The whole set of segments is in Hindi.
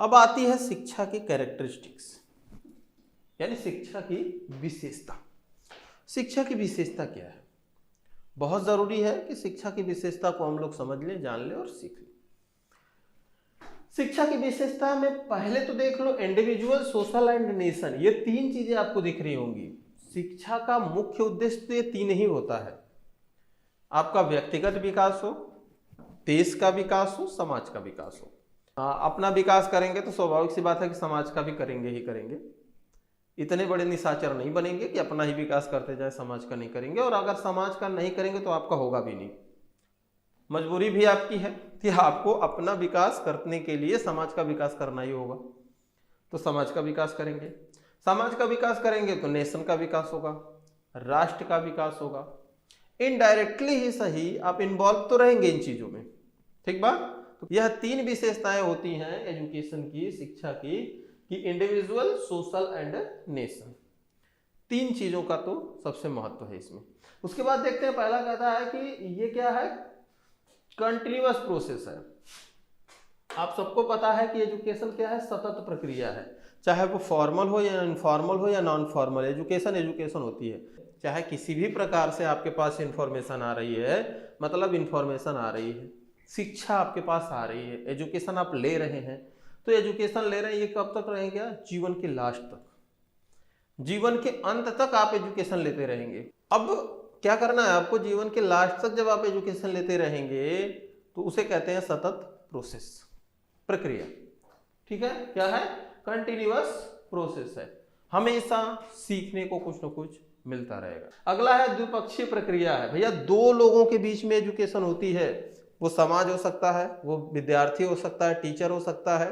अब आती है शिक्षा की कैरेक्टरिस्टिक्स, यानी शिक्षा की विशेषता। शिक्षा की विशेषता क्या है? बहुत जरूरी है कि शिक्षा की विशेषता को हम लोग समझ लें, जान लें और सीख लें। शिक्षा की विशेषता में पहले तो देख लो इंडिविजुअल, सोशल एंड नेशन, ये तीन चीजें आपको दिख रही होंगी। शिक्षा का मुख्य उद्देश्य तो ये तीन ही होता है, आपका व्यक्तिगत विकास हो, देश का विकास हो, समाज का विकास हो। अपना विकास करेंगे तो स्वाभाविक सी बात है कि समाज का भी करेंगे ही करेंगे। इतने बड़े निशाचर नहीं बनेंगे कि अपना ही विकास करते जाए, समाज का नहीं करेंगे, और अगर समाज का नहीं करेंगे तो आपका होगा भी नहीं। मजबूरी भी आपकी है कि आपको अपना विकास करने के लिए समाज का विकास करना ही होगा, तो समाज का विकास करेंगे। समाज का विकास करेंगे तो नेशन का विकास होगा, राष्ट्र का विकास होगा। इनडायरेक्टली ही सही आप इन्वॉल्व तो रहेंगे इन चीजों में, ठीक बात। तो यह तीन विशेषताएं होती हैं एजुकेशन की, शिक्षा की, कि इंडिविजुअल, सोशल एंड नेशन। तीन चीजों का तो सबसे महत्व है इसमें। उसके बाद देखते हैं, पहला कहता है कि ये क्या है, कंटिन्यूअस प्रोसेस है। आप सबको पता है कि एजुकेशन क्या है, सतत प्रक्रिया है, चाहे वो फॉर्मल हो या इनफॉर्मल हो या नॉन फॉर्मल, एजुकेशन होती है। चाहे किसी भी प्रकार से आपके पास इंफॉर्मेशन आ रही है, मतलब इंफॉर्मेशन आ रही है, शिक्षा आपके पास आ रही है, एजुकेशन आप ले रहे हैं, तो एजुकेशन ले रहे हैं, ये कब तक रहेगा, जीवन के लास्ट तक, जीवन के अंत तक आप एजुकेशन लेते रहेंगे। अब क्या करना है आपको, जीवन के लास्ट तक जब आप एजुकेशन लेते रहेंगे तो उसे कहते हैं सतत प्रोसेस, प्रक्रिया, ठीक है। क्या है, कंटिन्यूअस प्रोसेस है, हमेशा सीखने को कुछ न कुछ मिलता रहेगा। अगला है द्विपक्षीय प्रक्रिया है। भैया दो लोगों के बीच में एजुकेशन होती है, वो समाज हो सकता है, वो विद्यार्थी हो सकता है, टीचर हो सकता है,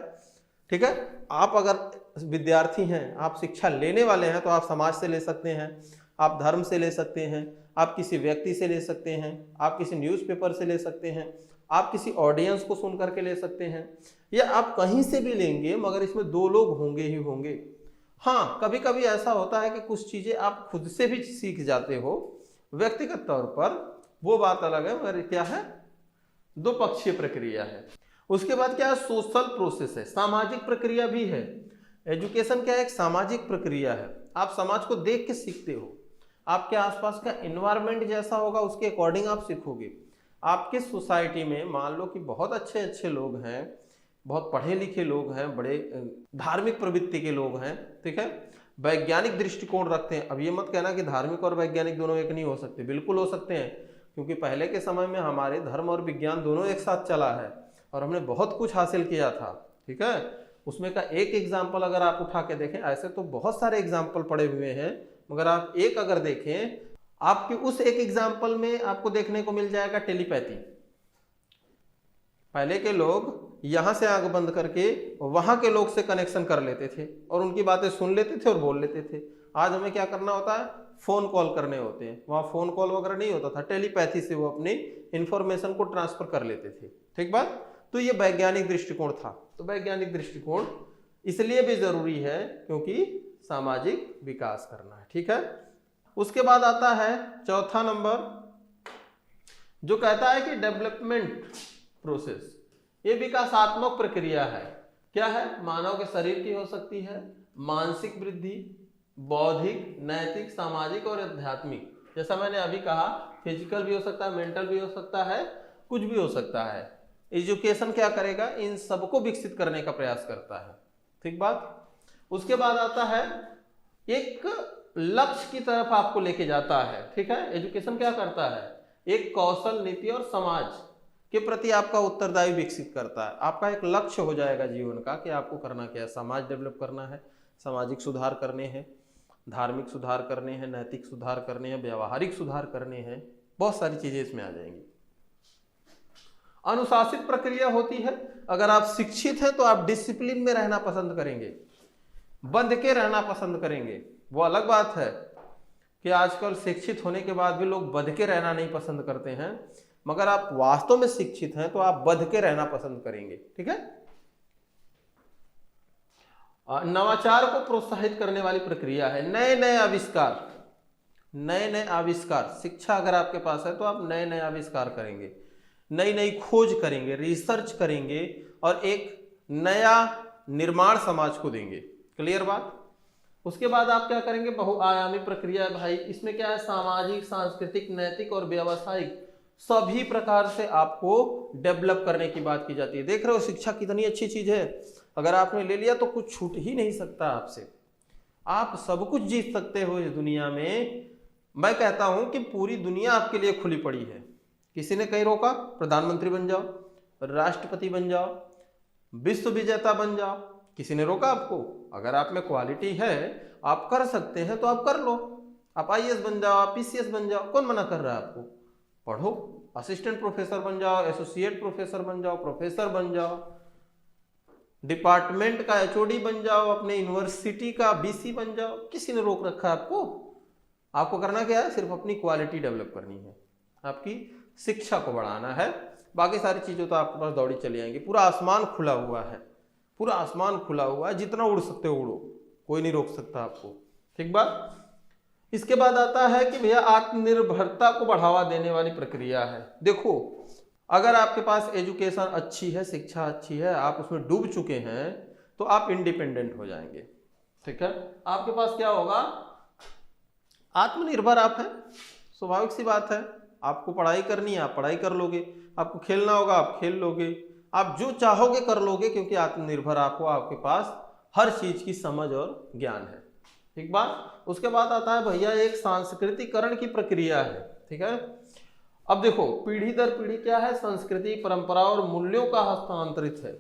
ठीक है। आप अगर विद्यार्थी हैं, आप शिक्षा लेने वाले हैं, तो आप समाज से ले सकते हैं, आप धर्म से ले सकते हैं, आप किसी व्यक्ति से ले सकते हैं, आप किसी न्यूज़पेपर से ले सकते हैं, आप किसी ऑडियंस को सुन करके ले सकते हैं, या आप कहीं से भी लेंगे, मगर इसमें दो लोग होंगे ही होंगे। हाँ, कभी कभी ऐसा होता है कि कुछ चीज़ें आप खुद से भी सीख जाते हो व्यक्तिगत तौर पर, वो बात अलग है, मगर क्या है, दो पक्षीय प्रक्रिया है। उसके बाद क्या है, सोशल प्रोसेस है, सामाजिक प्रक्रिया भी है। एजुकेशन क्या है, एक सामाजिक प्रक्रिया है, आप समाज को देख के सीखते हो, आपके आसपास का एनवायरनमेंट जैसा होगा उसके अकॉर्डिंग आप सीखोगे। आपके सोसाइटी में मान लो कि बहुत अच्छे अच्छे लोग हैं, बहुत पढ़े लिखे लोग हैं, बड़े धार्मिक प्रवृत्ति के लोग हैं, ठीक है, वैज्ञानिक दृष्टिकोण रखते हैं। अब ये मत कहना कि धार्मिक और वैज्ञानिक दोनों एक नहीं हो सकते, बिल्कुल हो सकते हैं, क्योंकि पहले के समय में हमारे धर्म और विज्ञान दोनों एक साथ चला है और हमने बहुत कुछ हासिल किया था, ठीक है। उसमें का एक एग्जाम्पल अगर आप उठा के देखें, ऐसे तो बहुत सारे एग्जाम्पल पड़े हुए हैं, मगर आप एक अगर देखें, आपके उस एक एग्जाम्पल में आपको देखने को मिल जाएगा टेलीपैथी। पहले के लोग यहां से आंख बंद करके वहां के लोग से कनेक्शन कर लेते थे और उनकी बातें सुन लेते थे और बोल लेते थे। आज हमें क्या करना होता है, फोन कॉल करने होते हैं, वहां फोन कॉल वगैरह नहीं होता था, टेलीपैथी से वो अपनी इंफॉर्मेशन को ट्रांसफर कर लेते थे, ठीक बात। तो ये वैज्ञानिक दृष्टिकोण था। तो वैज्ञानिक दृष्टिकोण इसलिए भी जरूरी है क्योंकि सामाजिक विकास करना है, ठीक है। उसके बाद आता है चौथा नंबर, जो कहता है कि डेवलपमेंट प्रोसेस, ये विकासात्मक प्रक्रिया है। क्या है, मानव के शरीर की हो सकती है, मानसिक वृद्धि, बौद्धिक, नैतिक, सामाजिक और आध्यात्मिक। जैसा मैंने अभी कहा, फिजिकल भी हो सकता है, मेंटल भी हो सकता है, कुछ भी हो सकता है। एजुकेशन क्या करेगा, इन सबको विकसित करने का प्रयास करता है, ठीक बात। उसके बाद आता है एक लक्ष्य की तरफ आपको लेके जाता है, ठीक है। एजुकेशन क्या करता है, एक कौशल, नीति और समाज के प्रति आपका उत्तरदायी विकसित करता है। आपका एक लक्ष्य हो जाएगा जीवन का कि आपको करना क्या है, समाज डेवलप करना है, सामाजिक सुधार करने हैं, धार्मिक सुधार करने हैं, नैतिक सुधार करने हैं, व्यवहारिक सुधार करने हैं, बहुत सारी चीजें इसमें आ जाएंगी। अनुशासित प्रक्रिया होती है। अगर आप शिक्षित हैं तो आप डिसिप्लिन में रहना पसंद करेंगे, बंध के रहना पसंद करेंगे। वो अलग बात है कि आजकल शिक्षित होने के बाद भी लोग बंध के रहना नहीं पसंद करते हैं, मगर आप वास्तव में शिक्षित हैं तो आप बंध के रहना पसंद करेंगे, ठीक है। नवाचार को प्रोत्साहित करने वाली प्रक्रिया है, नए नए आविष्कार, नए नए आविष्कार। शिक्षा अगर आपके पास है तो आप नए नए आविष्कार करेंगे, नई नई खोज करेंगे, रिसर्च करेंगे और एक नया निर्माण समाज को देंगे। क्लियर बात। उसके बाद आप क्या करेंगे, बहुआयामी प्रक्रिया है भाई। इसमें क्या है, सामाजिक, सांस्कृतिक, नैतिक और व्यावसायिक सभी प्रकार से आपको डेवलप करने की बात की जाती है। देख रहे हो शिक्षा कितनी अच्छी चीज है। अगर आपने ले लिया तो कुछ छूट ही नहीं सकता आपसे, आप सब कुछ जीत सकते हो इस दुनिया में। मैं कहता हूं कि पूरी दुनिया आपके लिए खुली पड़ी है। किसी ने कहीं रोका? प्रधानमंत्री बन जाओ, राष्ट्रपति बन जाओ, विश्व विजेता बन जाओ, किसी ने रोका आपको? अगर आप में क्वालिटी है, आप कर सकते हैं तो आप कर लो। आप आईएएस बन जाओ, आप पीसीएस बन जाओ, कौन मना कर रहा है आपको? पढ़ो, असिस्टेंट प्रोफेसर बन जाओ, एसोसिएट प्रोफेसर बन जाओ, प्रोफेसर बन जाओ, डिपार्टमेंट का एचओडी बन जाओ, अपने यूनिवर्सिटी का बीसी बन जाओ। किसी ने रोक रखा है आपको? आपको करना क्या है, सिर्फ अपनी क्वालिटी डेवलप करनी है, आपकी शिक्षा को बढ़ाना है। बाकी सारी चीजें तो आपके पास दौड़ी चली आएंगी। पूरा आसमान खुला हुआ है, पूरा आसमान खुला हुआ है, जितना उड़ सकते हो उड़ो, कोई नहीं रोक सकता आपको। ठीक बात। इसके बाद आता है कि भैया आत्मनिर्भरता को बढ़ावा देने वाली प्रक्रिया है। देखो, अगर आपके पास एजुकेशन अच्छी है, शिक्षा अच्छी है, आप उसमें डूब चुके हैं, तो आप इंडिपेंडेंट हो जाएंगे। ठीक है, आपके पास क्या होगा, आत्मनिर्भर आप हैं। स्वाभाविक सी बात है, आपको पढ़ाई करनी है, आप पढ़ाई कर लोगे, आपको खेलना होगा, आप खेल लोगे, आप जो चाहोगे कर लोगे, क्योंकि आत्मनिर्भर आप हो, आपके पास हर चीज की समझ और ज्ञान है। ठीक बात। उसके बाद आता है भैया एक सांस्कृतिकरण की प्रक्रिया है। ठीक है, अब देखो पीढ़ी दर पीढ़ी क्या है, संस्कृति, परंपरा और मूल्यों का हस्तांतरित है।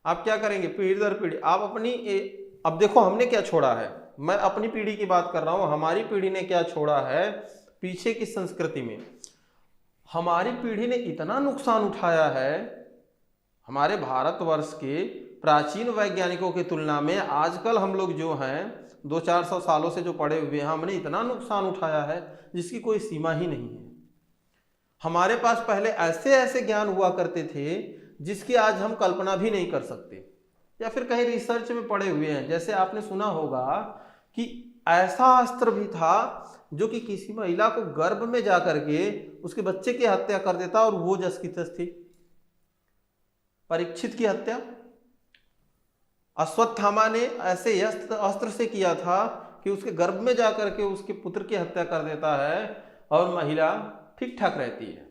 आप क्या करेंगे, पीढ़ी दर पीढ़ी आप अपनी अब देखो हमने क्या छोड़ा है, मैं अपनी पीढ़ी की बात कर रहा हूं, हमारी पीढ़ी ने क्या छोड़ा है पीछे की संस्कृति में। हमारी पीढ़ी ने इतना नुकसान उठाया है, हमारे भारतवर्ष के प्राचीन वैज्ञानिकों की तुलना में आजकल हम लोग जो हैं 200-400 सालों से जो पढ़े हुए हैं, हमने इतना नुकसान उठाया है जिसकी कोई सीमा ही नहीं है। हमारे पास पहले ऐसे ऐसे ज्ञान हुआ करते थे जिसकी आज हम कल्पना भी नहीं कर सकते, या फिर कहीं रिसर्च में पढ़े हुए हैं। जैसे आपने सुना होगा कि ऐसा अस्त्र भी था जो कि किसी महिला को गर्भ में जाकर के उसके बच्चे की हत्या कर देता, और वो जस की तस थी। परीक्षित की हत्या अश्वत्थामा ने ऐसे अस्त्र से किया था कि उसके गर्भ में जाकर के उसके पुत्र की हत्या कर देता है, और महिला ठीक ठाक रहती है।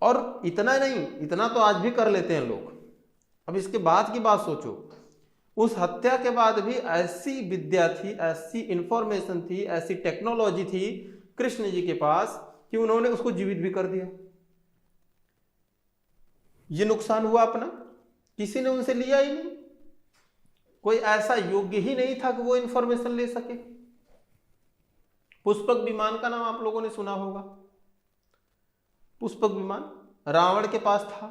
और इतना नहीं, इतना तो आज भी कर लेते हैं लोग। अब इसके बाद की बात सोचो, उस हत्या के बाद भी ऐसी विद्या थी, ऐसी इंफॉर्मेशन थी, ऐसी टेक्नोलॉजी थी कृष्ण जी के पास कि उन्होंने उसको जीवित भी कर दिया। ये नुकसान हुआ अपना, किसी ने उनसे लिया ही नहीं। कोई ऐसा योग्य ही नहीं था कि वो इंफॉर्मेशन ले सके। पुष्पक विमान का नाम आप लोगों ने सुना होगा। पुष्पक विमान रावण के पास था,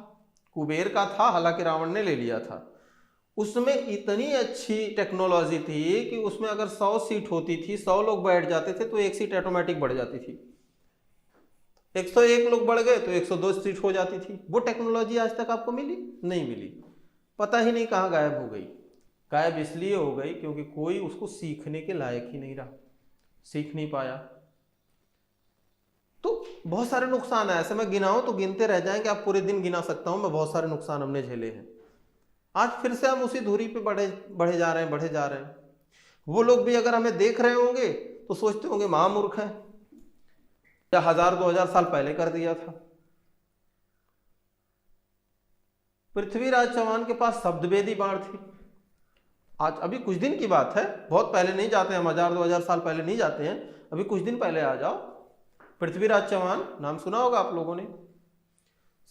कुबेर का था, हालांकि रावण ने ले लिया था। उसमें इतनी अच्छी टेक्नोलॉजी थी कि उसमें अगर 100 सीट होती थी, 100 लोग बैठ जाते थे तो एक सीट ऑटोमेटिक बढ़ जाती थी। 101 लोग बढ़ गए तो 102 सीट हो जाती थी। वो टेक्नोलॉजी आज तक आपको मिली? नहीं मिली। पता ही नहीं कहाँ गायब हो गई। गायब इसलिए हो गई क्योंकि कोई उसको सीखने के लायक ही नहीं रहा, सीख नहीं पाया। तो बहुत सारे नुकसान है, ऐसे मैं गिनाऊं तो गिनते रह जाएंगे, आप पूरे दिन गिना सकता हूं मैं। बहुत सारे नुकसान हमने झेले हैं। आज फिर से हम उसी धुरी पे बढ़े जा रहे हैं। वो लोग भी अगर हमें देख रहे होंगे तो सोचते होंगे महामूर्ख है, या 1000-2000 साल पहले कर दिया था। पृथ्वीराज चौहान के पास शब्दवेदी बाण थी। आज अभी कुछ दिन की बात है, बहुत पहले नहीं जाते हैं हम, 1000-2000 साल पहले नहीं जाते हैं, अभी कुछ दिन पहले आ जाओ। पृथ्वीराज चौहान नाम सुना होगा आप लोगों ने,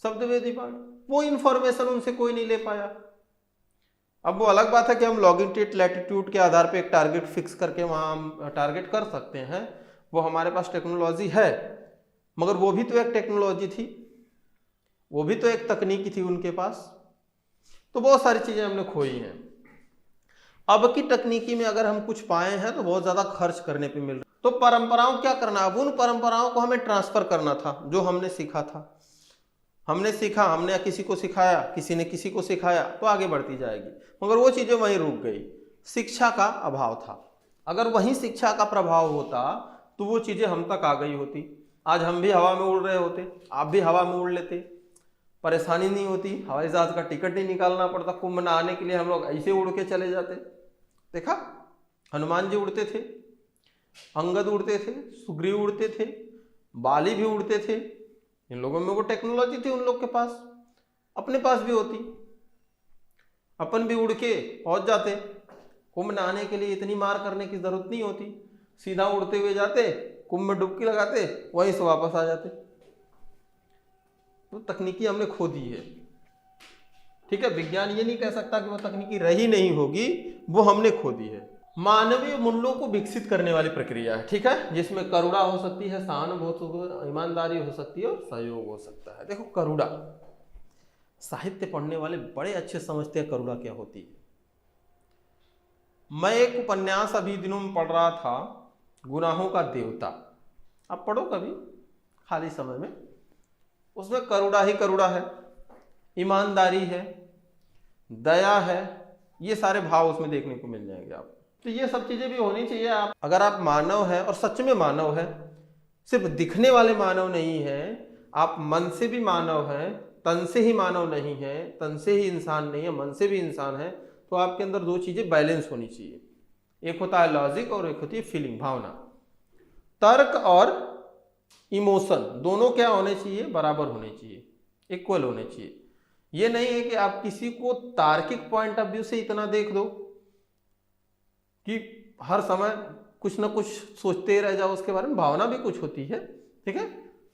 शब्दवेदी बाण। वो इंफॉर्मेशन उनसे कोई नहीं ले पाया। अब वो अलग बात है कि हम लॉन्गिट्यूड लैटिट्यूड के आधार पे एक टारगेट फिक्स करके वहां हम टारगेट कर सकते हैं, वो हमारे पास टेक्नोलॉजी है, मगर वो भी तो एक टेक्नोलॉजी थी, वो भी तो एक तकनीकी थी उनके पास। तो बहुत सारी चीजें हमने खोई हैं। अब की तकनीकी में अगर हम कुछ पाए हैं तो बहुत ज्यादा खर्च करने पे मिल रहा। तो परंपराओं क्या करना, अब उन परंपराओं को हमें ट्रांसफर करना था जो हमने सीखा था। हमने सीखा, हमने किसी को सिखाया, किसी ने किसी को सिखाया, तो आगे बढ़ती जाएगी। मगर वो चीजें वहीं रुक गई। शिक्षा का अभाव था। अगर वहीं शिक्षा का प्रभाव होता तो वो चीजें हम तक आ गई होती। आज हम भी हवा में उड़ रहे होते, आप भी हवा में उड़ लेते। परेशानी नहीं होती, हवाई जहाज का टिकट नहीं निकालना पड़ता, कुंभ नहाने के लिए हम लोग ऐसे उड़ के चले जाते। देखा, हनुमान जी उड़ते थे, अंगद उड़ते थे, सुग्रीव उड़ते थे, बाली भी उड़ते थे। इन लोगों में वो टेक्नोलॉजी थी उन लोग के पास, अपने पास भी होती, अपन भी उड़ के पहुंच जाते। कुंभ नहाने के लिए इतनी मार करने की जरूरत नहीं होती, सीधा उड़ते हुए जाते, कुंभ में डुबकी लगाते, वहीं से वापस आ जाते। तो तकनीकी हमने खो दी है। ठीक है, विज्ञान ये नहीं कह सकता कि वो तकनीकी रही नहीं होगी, वो हमने खो दी है। मानवीय मूल्यों को विकसित करने वाली प्रक्रिया है, ठीक है, जिसमें करुणा हो सकती है, सहानुभूति, ईमानदारी हो सकती है और सहयोग हो सकता है। देखो करुणा, साहित्य पढ़ने वाले बड़े अच्छे समझते हैं करुणा क्या होती है। मैं एक उपन्यास अभी दिनों में पढ़ रहा था, गुनाहों का देवता, आप पढ़ो कभी खाली समय में। उसमें करुणा ही करुणा है, ईमानदारी है, दया है, ये सारे भाव उसमें देखने को मिल जाएंगे आप। तो ये सब चीजें भी होनी चाहिए। आप अगर आप मानव हैं और सच में मानव है, सिर्फ दिखने वाले मानव नहीं है, आप मन से भी मानव हैं, तन से ही मानव नहीं है, तन से ही इंसान नहीं है, मन से भी इंसान है, तो आपके अंदर दो चीजें बैलेंस होनी चाहिए। एक होता है लॉजिक और एक होती है फीलिंग, भावना। तर्क और इमोशन दोनों क्या होने चाहिए, बराबर होने चाहिए, इक्वल होने चाहिए। ये नहीं है कि आप किसी को तार्किक पॉइंट ऑफ व्यू से इतना देख दो कि हर समय कुछ ना कुछ सोचते रह जाओ उसके बारे में। भावना भी कुछ होती है, ठीक है।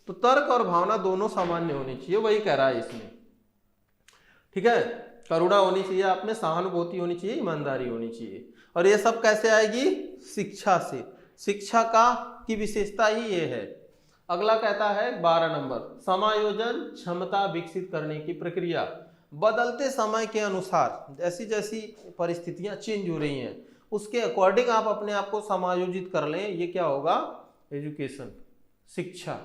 तो तर्क और भावना दोनों सामान्य होनी चाहिए, वही कह रहा है इसमें, ठीक है। करुणा होनी चाहिए आप में, सहानुभूति होनी चाहिए, ईमानदारी होनी चाहिए। और ये सब कैसे आएगी, शिक्षा से। शिक्षा की विशेषता ही ये है। अगला कहता है 12 नंबर, समायोजन क्षमता विकसित करने की प्रक्रिया। बदलते समय के अनुसार जैसी जैसी परिस्थितियां चेंज हो रही हैं उसके अकॉर्डिंग आप अपने आप को समायोजित कर लें। ये क्या होगा, एजुकेशन, शिक्षा।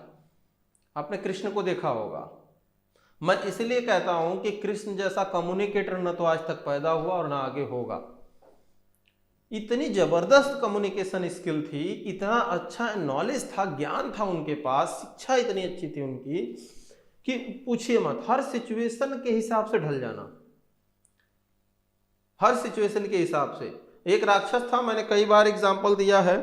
आपने कृष्ण को देखा होगा, मैं इसलिए कहता हूं कि कृष्ण जैसा कम्युनिकेटर न तो आज तक पैदा हुआ और ना आगे होगा। इतनी जबरदस्त कम्युनिकेशन स्किल थी, इतना अच्छा नॉलेज था, ज्ञान था उनके पास, शिक्षा इतनी अच्छी थी उनकी कि पूछिए मत। हर सिचुएशन के हिसाब से ढल जाना, हर सिचुएशन के हिसाब से। एक राक्षस था, मैंने कई बार एग्जाम्पल दिया है,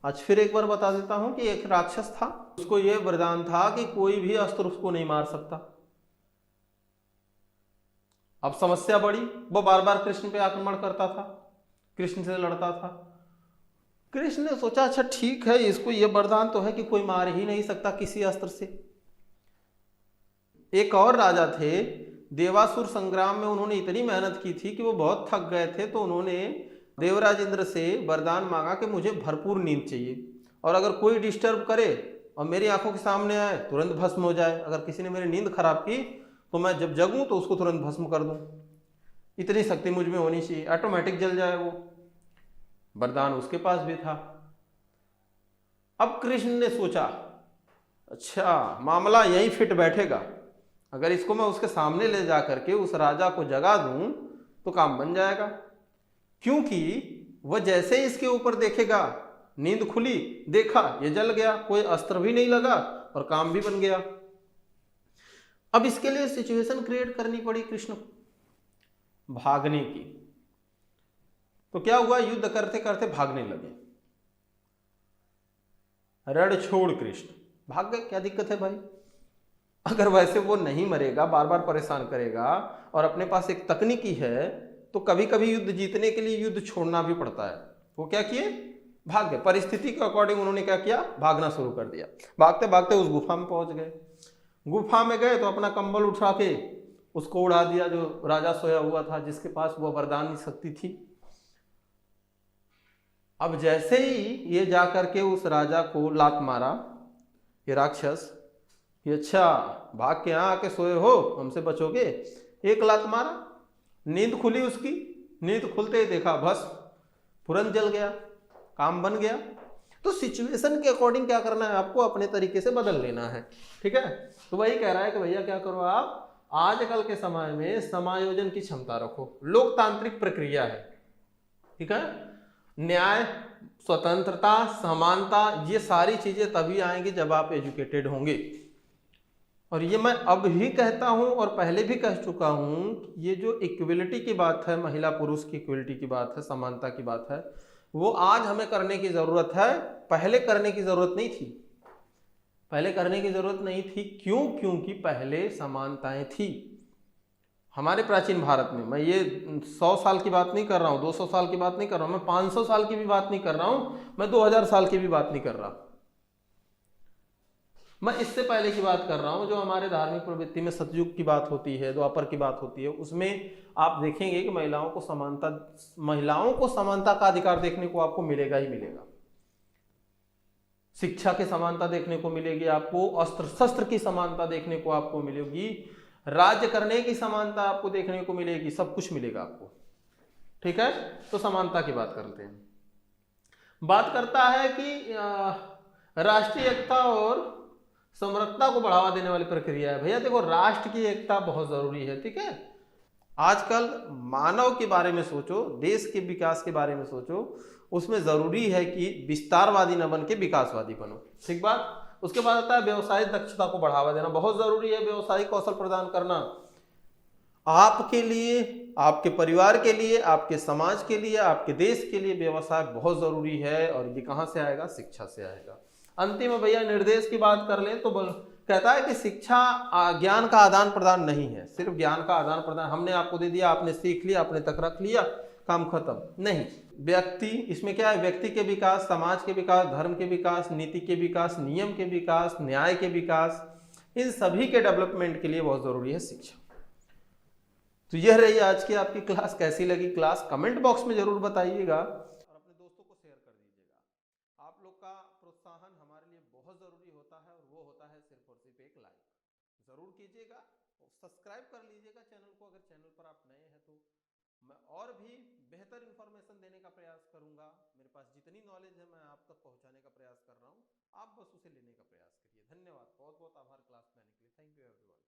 आज फिर एक बार बता देता हूं कि एक राक्षस था, उसको यह वरदान था कि कोई भी अस्त्र उसको नहीं मार सकता। अब समस्या बढ़ी, वो बार बार कृष्ण पे आक्रमण करता था, कृष्ण से लड़ता था। कृष्ण ने सोचा अच्छा ठीक है, इसको ये वरदान तो है कि कोई मार ही नहीं सकता किसी अस्त्र से। एक और राजा थे, देवासुर संग्राम में उन्होंने इतनी मेहनत की थी कि वो बहुत थक गए थे, तो उन्होंने देवराज इंद्र से वरदान मांगा कि मुझे भरपूर नींद चाहिए, और अगर कोई डिस्टर्ब करे और मेरी आंखों के सामने आए तुरंत भस्म हो जाए। अगर किसी ने मेरी नींद खराब की तो मैं जब जगूं तो उसको तुरंत भस्म कर दूं। इतनी शक्ति मुझ में होनी चाहिए, ऑटोमेटिक जल जाए वो। वरदान उसके पास भी था। अब कृष्ण ने सोचा अच्छा मामला यहीं फिट बैठेगा, अगर इसको मैं उसके सामने ले जा करके उस राजा को जगा दूं तो काम बन जाएगा। क्योंकि वह जैसे ही इसके ऊपर देखेगा, नींद खुली, देखा ये जल गया, कोई अस्त्र भी नहीं लगा और काम भी बन गया। अब इसके लिए सिचुएशन क्रिएट करनी पड़ी कृष्ण को, भागने की। तो क्या हुआ, युद्ध करते करते भागने लगे, रण छोड़ कृष्ण भाग गए। क्या दिक्कत है भाई, अगर वैसे वो नहीं मरेगा, बार बार परेशान करेगा और अपने पास एक तकनीकी है, तो कभी कभी युद्ध जीतने के लिए युद्ध छोड़ना भी पड़ता है। वो क्या किए, भाग गए। परिस्थिति के अकॉर्डिंग उन्होंने क्या किया, भागना शुरू कर दिया। भागते भागते उस गुफा में पहुंच गए। गुफा में गए तो अपना कंबल उठा के उसको उड़ा दिया, जो राजा सोया हुआ था, जिसके पास वो वरदान शक्ति थी। अब जैसे ही ये जाकर के उस राजा को लात मारा, ये राक्षस, कि अच्छा भाग के यहाँ आके सोए हो, हमसे बचोगे, एक लात मारा, नींद खुली उसकी, नींद खुलते ही देखा बस तुरंत जल गया, काम बन गया। तो सिचुएशन के अकॉर्डिंग क्या करना है, आपको अपने तरीके से बदल लेना है, ठीक है। तो वही कह रहा है कि भैया क्या करो, आप आजकल के समय में समायोजन की क्षमता रखो। लोकतांत्रिक प्रक्रिया है, ठीक है। न्याय, स्वतंत्रता, समानता, ये सारी चीजें तभी आएंगी जब आप एजुकेटेड होंगे। और ये मैं अब भी कहता हूं और पहले भी कह चुका हूं कि ये जो इक्वलिटी की बात है, महिला पुरुष की इक्वलिटी की बात है, समानता की बात है, वो आज हमें करने की जरूरत है, पहले करने की जरूरत नहीं थी। पहले करने की जरूरत नहीं थी, क्यों? क्योंकि पहले समानताएं थी हमारे प्राचीन भारत में। मैं ये 100 साल की बात नहीं कर रहा हूँ, 200 साल की बात नहीं कर रहा हूँ, मैं 500 साल की भी बात नहीं कर रहा हूँ, मैं 2000 साल की भी बात नहीं कर रहा। मैं इससे पहले की बात कर रहा हूँ, जो हमारे धार्मिक प्रवृत्ति में सतयुग की बात होती है, द्वापर की बात होती है, उसमें आप देखेंगे कि महिलाओं को समानता का अधिकार देखने को आपको मिलेगा ही मिलेगा। शिक्षा की समानता देखने को मिलेगी आपको, अस्त्र शस्त्र की समानता देखने को आपको मिलेगी, राज्य करने की समानता आपको देखने को मिलेगी, सब कुछ मिलेगा आपको। ठीक है, तो समानता की बात करते हैं। बात करता है कि राष्ट्रीय एकता और समरसता को बढ़ावा देने वाली प्रक्रिया है। भैया देखो, राष्ट्र की एकता बहुत जरूरी है। ठीक है, आजकल मानव के बारे में सोचो, देश के विकास के बारे में सोचो, उसमें जरूरी है कि विस्तारवादी न बन के विकासवादी बनो। ठीक बात। उसके बाद आता है व्यवसायिक दक्षता को बढ़ावा देना, बहुत जरूरी है व्यवसायिक कौशल प्रदान करना आपके लिए, आपके परिवार के लिए, आपके समाज के लिए, आपके देश के लिए व्यवसाय बहुत जरूरी है। और ये कहां से आएगा? शिक्षा से आएगा। अंतिम में भैया निर्देश की बात कर लें तो कहता है कि शिक्षा ज्ञान का आदान प्रदान नहीं है, सिर्फ ज्ञान का आदान प्रदान, हमने आपको दे दिया, आपने सीख लिया, अपने तक रख लिया, काम खत्म नहीं। व्यक्ति, इसमें क्या है? व्यक्ति के विकास, समाज के विकास, धर्म के विकास, नीति के विकास, नियम के विकास, न्याय के विकास, इन सभी के डेवलपमेंट के लिए बहुत जरूरी है शिक्षा। तो यह रही आज की आपकी क्लास। कैसी लगी क्लास कमेंट बॉक्स में जरूर बताइएगा और अपने दोस्तों को शेयर कर दीजिएगा। आप लोग का प्रोत्साहन हमारे लिए बहुत जरूरी होता है और वो होता है सिर्फ और सिर्फ एक लाइक। जरूर कीजिएगा और सब्सक्राइब कर लीजिएगा चैनल को, अगर चैनल पर आप नए हैं तो। मैं और भी बेहतर इंफॉर्मेशन देने का प्रयास करूंगा। मेरे पास जितनी नॉलेज है मैं आप तक पहुंचाने का प्रयास कर रहा हूं, आप बस उसे लेने का प्रयास करिए। धन्यवाद, बहुत बहुत आभार क्लास में आने के लिए। Thank you everyone.